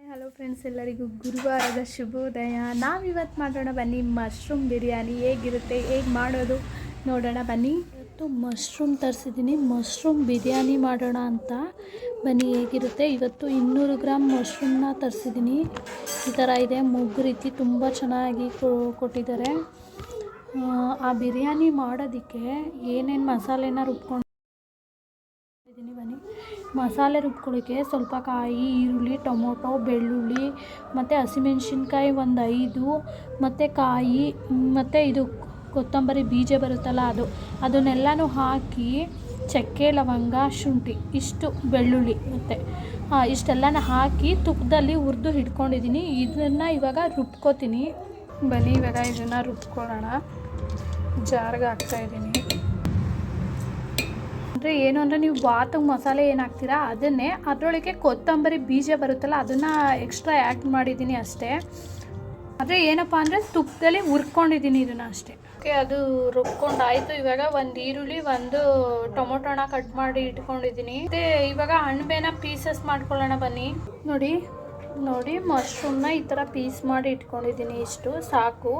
Hello friends, ಎಲ್ಲರಿಗೂ ಗುರುವಾರದ ಶುಭೋದಯ. ನಾವಿವತ್ತು ಮಾಡೋಣ ಬನ್ನಿ ಮಶ್ರೂಮ್ ಬಿರಿಯಾನಿ. ಹೇಗಿರುತ್ತೆ, ಹೇಗೆ ಮಾಡೋದು ನೋಡೋಣ ಬನ್ನಿ. ಇವತ್ತು ಮಶ್ರೂಮ್ ತರಿಸಿದ್ದೀನಿ, ಮಶ್ರೂಮ್ ಬಿರಿಯಾನಿ ಮಾಡೋಣ ಅಂತ. ಬನ್ನಿ ಹೇಗಿರುತ್ತೆ. ಇವತ್ತು 200 ಗ್ರಾಮ್ ಮಶ್ರೂಮ್ನ ತರಿಸಿದ್ದೀನಿ. ಈ ಥರ ಇದೆ, ಮೊಗ್ಗು ರೀತಿ ತುಂಬ ಚೆನ್ನಾಗಿ ಕೊಟ್ಟಿದ್ದಾರೆ. ಆ ಬಿರಿಯಾನಿ ಮಾಡೋದಕ್ಕೆ ಏನೇನು ಮಸಾಲೆನ ರುಬ್ಕೊಂಡು ಬನ್ನಿ. ಮಸಾಲೆ ರುಬ್ಕೊಳ್ಳೋಕ್ಕೆ ಸ್ವಲ್ಪ ಕಾಯಿ, ಈರುಳ್ಳಿ, ಟೊಮೊಟೊ, ಬೆಳ್ಳುಳ್ಳಿ ಮತ್ತು ಹಸಿಮೆಣ್ಸಿನ್ಕಾಯಿ ಒಂದು 5 ಮತ್ತು ಕಾಯಿ ಮತ್ತು ಇದು ಕೊತ್ತಂಬರಿ ಬೀಜ ಬರುತ್ತಲ್ಲ ಅದನ್ನೆಲ್ಲನೂ ಹಾಕಿ ಚಕ್ಕೆ, ಲವಂಗ, ಶುಂಠಿ, ಇಷ್ಟು ಬೆಳ್ಳುಳ್ಳಿ ಮತ್ತು ಇಷ್ಟೆಲ್ಲನ ಹಾಕಿ ತುಪ್ಪದಲ್ಲಿ ಹುರಿದು ಇಟ್ಕೊಂಡಿದ್ದೀನಿ. ಇದನ್ನು ಇವಾಗ ರುಬ್ಕೋತೀನಿ. ಬನ್ನಿ ಇವಾಗ ಇದನ್ನು ರುಬ್ಕೊಳ್ಳೋಣ. ಜಾರ್ಗೆ ಹಾಕ್ತಾಯಿದ್ದೀನಿ. ಅಂದರೆ ಏನು ಅಂದರೆ, ನೀವು ಬಾತಿಗೆ ಮಸಾಲೆ ಏನು ಹಾಕ್ತೀರಾ ಅದನ್ನೇ ಅದರೊಳಗೆ ಕೊತ್ತಂಬರಿ ಬೀಜ ಬರುತ್ತಲ್ಲ ಅದನ್ನು ಎಕ್ಸ್ಟ್ರಾ ಆ್ಯಡ್ ಮಾಡಿದ್ದೀನಿ ಅಷ್ಟೇ. ಆದರೆ ಏನಪ್ಪ ಅಂದರೆ ತುಪ್ಪದಲ್ಲಿ ಹುರ್ಕೊಂಡಿದ್ದೀನಿ ಇದನ್ನು ಅಷ್ಟೇ. ಓಕೆ, ಅದು ರುಬ್ಕೊಂಡಾಯಿತು. ಇವಾಗ ಒಂದು ಈರುಳ್ಳಿ, ಒಂದು ಟೊಮೊಟೊನ ಕಟ್ ಮಾಡಿ ಇಟ್ಕೊಂಡಿದ್ದೀನಿ. ಮತ್ತು ಇವಾಗ ಅಣಬೆನ ಪೀಸಸ್ ಮಾಡ್ಕೊಳ್ಳೋಣ ಬನ್ನಿ. ನೋಡಿ ಮಶ್ರೂಮ್ನ ಈ ಥರ ಪೀಸ್ ಮಾಡಿ ಇಟ್ಕೊಂಡಿದ್ದೀನಿ. ಇಷ್ಟು ಸಾಕು.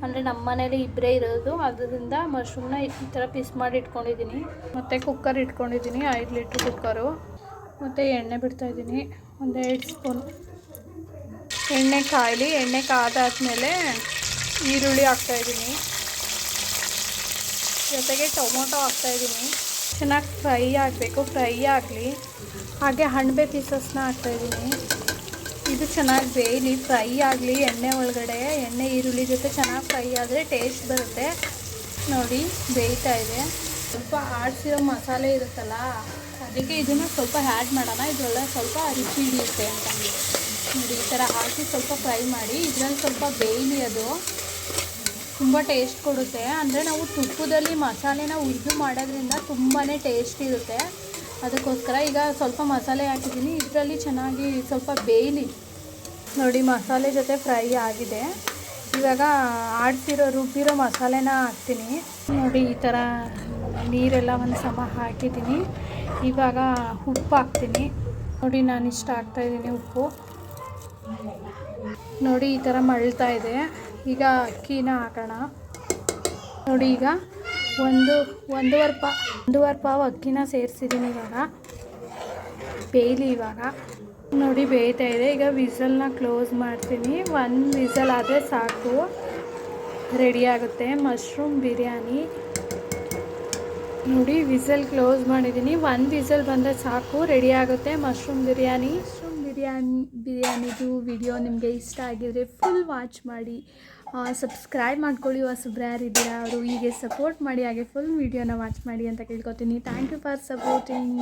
ಅಂದರೆ ನಮ್ಮ ಮನೇಲಿ ಇಬ್ಬರೇ ಇರೋದು, ಅದರಿಂದ ಮಶ್ರೂಮ್ನ ಈ ಥರ ಪೀಸ್ ಮಾಡಿ ಇಟ್ಕೊಂಡಿದ್ದೀನಿ. ಮತ್ತು ಕುಕ್ಕರ್ ಇಟ್ಕೊಂಡಿದ್ದೀನಿ, 5 ಲೀಟ್ರ್ ಕುಕ್ಕರು. ಮತ್ತು ಎಣ್ಣೆ ಬಿಡ್ತಾಯಿದ್ದೀನಿ, ಒಂದು 2 ಸ್ಪೂನ್ ಎಣ್ಣೆ ಕಾಯಲಿ. ಎಣ್ಣೆ ಕಾದಾದ್ಮೇಲೆ ಈರುಳ್ಳಿ ಹಾಕ್ತಾಯಿದ್ದೀನಿ, ಜೊತೆಗೆ ಟೊಮೊಟೊ ಹಾಕ್ತಾಯಿದ್ದೀನಿ. ಚೆನ್ನಾಗಿ ಫ್ರೈ ಆಗಬೇಕು, ಫ್ರೈ ಆಗಲಿ. ಹಾಗೆ ಅಣಬೆ ಪೀಸಸ್ನ ಹಾಕ್ತಾಯಿದ್ದೀನಿ. ಇದು ಚೆನ್ನಾಗಿ ಬೇಯಲಿ, ಫ್ರೈ ಆಗಲಿ ಎಣ್ಣೆ ಒಳಗಡೆ. ಎಣ್ಣೆ ಈರುಳ್ಳಿ ಜೊತೆ ಚೆನ್ನಾಗಿ ಫ್ರೈ ಆದರೆ ಟೇಸ್ಟ್ ಬರುತ್ತೆ. ನೋಡಿ ಬೇಯ್ತಾ ಇದೆ. ಸ್ವಲ್ಪ ಆಡಿಸಿರೋ ಮಸಾಲೆ ಇರುತ್ತಲ್ಲ, ಅದಕ್ಕೆ ಇದನ್ನು ಸ್ವಲ್ಪ ಆ್ಯಡ್ ಮಾಡೋಣ. ಇದರೊಳಗೆ ಸ್ವಲ್ಪ ರುಚಿ ಹಿಡಿಯುತ್ತೆ ಅಂತ. ನೋಡಿ ಈ ಥರ ಹಾಕಿ ಸ್ವಲ್ಪ ಫ್ರೈ ಮಾಡಿ. ಇದರಲ್ಲಿ ಸ್ವಲ್ಪ ಬೇಯಲಿ, ಅದು ತುಂಬ ಟೇಸ್ಟ್ ಕೊಡುತ್ತೆ. ಅಂದರೆ ನಾವು ತುಪ್ಪದಲ್ಲಿ ಮಸಾಲೆನ ಹುರಿದು ಮಾಡೋದ್ರಿಂದ ತುಂಬಾ ಟೇಸ್ಟ್ ಇರುತ್ತೆ. ಅದಕ್ಕೋಸ್ಕರ ಈಗ ಸ್ವಲ್ಪ ಮಸಾಲೆ ಹಾಕಿದ್ದೀನಿ. ಇದರಲ್ಲಿ ಚೆನ್ನಾಗಿ ಸ್ವಲ್ಪ ಬೇಯಲಿ. ನೋಡಿ ಮಸಾಲೆ ಜೊತೆ ಫ್ರೈ ಆಗಿದೆ. ಇವಾಗ ರುಬ್ಬಿರೋ ಮಸಾಲೆನ ಹಾಕ್ತೀನಿ. ನೋಡಿ ಈ ಥರ ನೀರೆಲ್ಲ ಒಂದು ಸಮ ಹಾಕಿದ್ದೀನಿ. ಇವಾಗ ಉಪ್ಪು ಹಾಕ್ತೀನಿ. ನೋಡಿ ನಾನು ಇಷ್ಟ ಹಾಕ್ತಾಯಿದ್ದೀನಿ ಉಪ್ಪು. ನೋಡಿ ಈ ಥರ ಮಳ್ತಾ ಇದೆ. ಈಗ ಅಕ್ಕಿನ ಹಾಕೋಣ. ನೋಡಿ ಈಗ ಒಂದೂವರೆ ಪಾವು ಅಕ್ಕಿನ ಸೇರಿಸಿದ್ದೀನಿ. ಇವಾಗ ಬೇಯಲಿ. ಇವಾಗ ನೋಡಿ ಬೇಯ್ತಾ ಇದೆ. ಈಗ ವಿಸಲ್ನ ಕ್ಲೋಸ್ ಮಾಡ್ತೀನಿ. 1 ವಿಸಲ್ ಆದರೆ ಸಾಕು, ರೆಡಿ ಆಗುತ್ತೆ ಮಶ್ರೂಮ್ ಬಿರಿಯಾನಿ. ನೋಡಿ ವಿಸಲ್ ಕ್ಲೋಸ್ ಮಾಡಿದ್ದೀನಿ. 1 ವಿಸಲ್ ಬಂದರೆ ಸಾಕು, ರೆಡಿ ಆಗುತ್ತೆ ಮಶ್ರೂಮ್ ಬಿರಿಯಾನಿ. ಬಿರಿಯಾನಿದು ವಿಡಿಯೋ ನಿಮಗೆ ಇಷ್ಟ ಆಗಿದರೆ ಫುಲ್ ವಾಚ್ ಮಾಡಿ. ಸಬ್ಸ್ಕ್ರೈಬ್ ಮಾಡ್ಕೊಳ್ಳಿ. ಹೊಸಬ್ರು ಯಾರಿದ್ದೀರಾ ಅವರು ಹೀಗೆ ಸಪೋರ್ಟ್ ಮಾಡಿ, ಹಾಗೆ ಫುಲ್ ವಿಡಿಯೋನ ವಾಚ್ ಮಾಡಿ ಅಂತ ಕೇಳ್ಕೊತೀನಿ. Thank you for supporting.